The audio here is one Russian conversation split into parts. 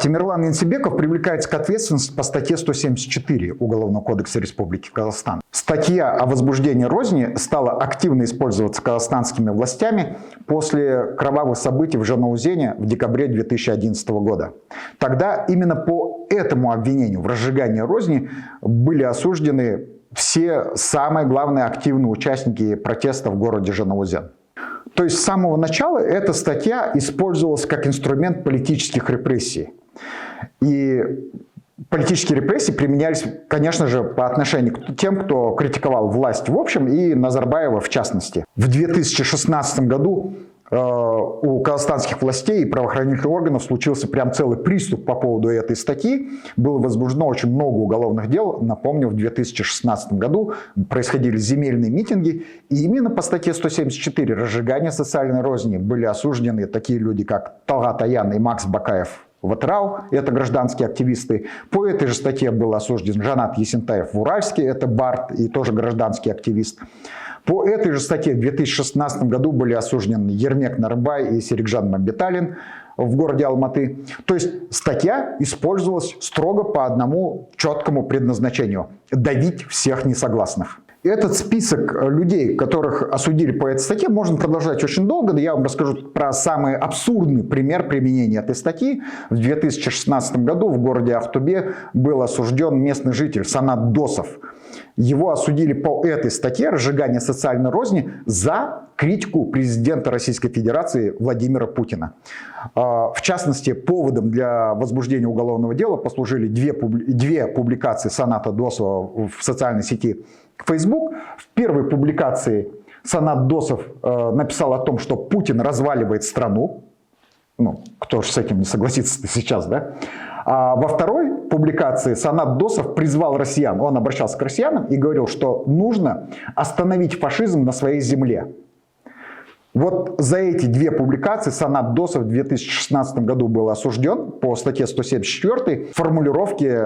Темирлан Янсебеков привлекается к ответственности по статье 174 Уголовного кодекса Республики Казахстан. Статья о возбуждении розни стала активно использоваться казахстанскими властями после кровавых событий в Жанаузене в декабре 2011 года. Тогда именно по этому обвинению в разжигании розни были осуждены все самые главные активные участники протеста в городе Жанаузен. То есть с самого начала эта статья использовалась как инструмент политических репрессий. И политические репрессии применялись, конечно же, по отношению к тем, кто критиковал власть в общем и Назарбаева в частности. В 2016 году у казахстанских властей и правоохранительных органов случился прям целый приступ по поводу этой статьи. Было возбуждено очень много уголовных дел. Напомню, в 2016 году происходили земельные митинги. И именно по статье 174 «Разжигание социальной розни» были осуждены такие люди, как Талгат Аян и Макс Бакаев в Атырау, это гражданские активисты. По этой же статье был осужден Жанат Есентаев в Уральске, это бард и тоже гражданский активист. По этой же статье в 2016 году были осуждены Ермек Нарымбай и Серикжан Мамбеталин в городе Алматы. То есть статья использовалась строго по одному четкому предназначению – давить всех несогласных. Этот список людей, которых осудили по этой статье, можно продолжать очень долго. Я вам расскажу про самый абсурдный пример применения этой статьи. В 2016 году в городе Ахтубе был осужден местный житель Санат Досов. Его осудили по этой статье «Разжигание социальной розни» за критику президента Российской Федерации Владимира Путина. В частности, поводом для возбуждения уголовного дела послужили две публикации Саната Досова в социальной сети Facebook. В первой публикации Санат Досов написал о том, что Путин разваливает страну. Ну, кто же с этим не согласится сейчас, да? А во второй публикации Санат Досов призвал россиян, он обращался к россиянам и говорил, что нужно остановить фашизм на своей земле. Вот за эти две публикации Санат Досов в 2016 году был осужден по статье 174. Формулировки,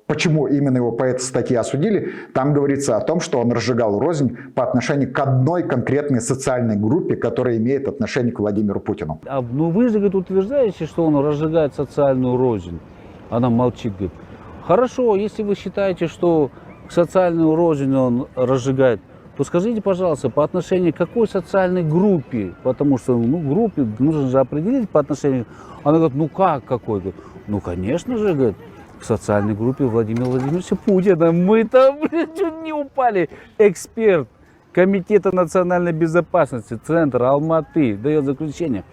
почему именно его по этой статье осудили, там говорится о том, что он разжигал рознь по отношению к одной конкретной социальной группе, которая имеет отношение к Владимиру Путину. Ну вы же, говорит, утверждаете, что он разжигает социальную рознь. Она молчит, говорит. Хорошо, если вы считаете, что социальную рознь он разжигает, то скажите, пожалуйста, по отношению к какой социальной группе? Потому что, группе нужно же определить по отношению. Она говорит, ну как какой? Ну, конечно же, говорит, к социальной группе Владимира Владимировича Путина. Мы там чуть не упали. Эксперт Комитета национальной безопасности, Центр Алматы дает заключение.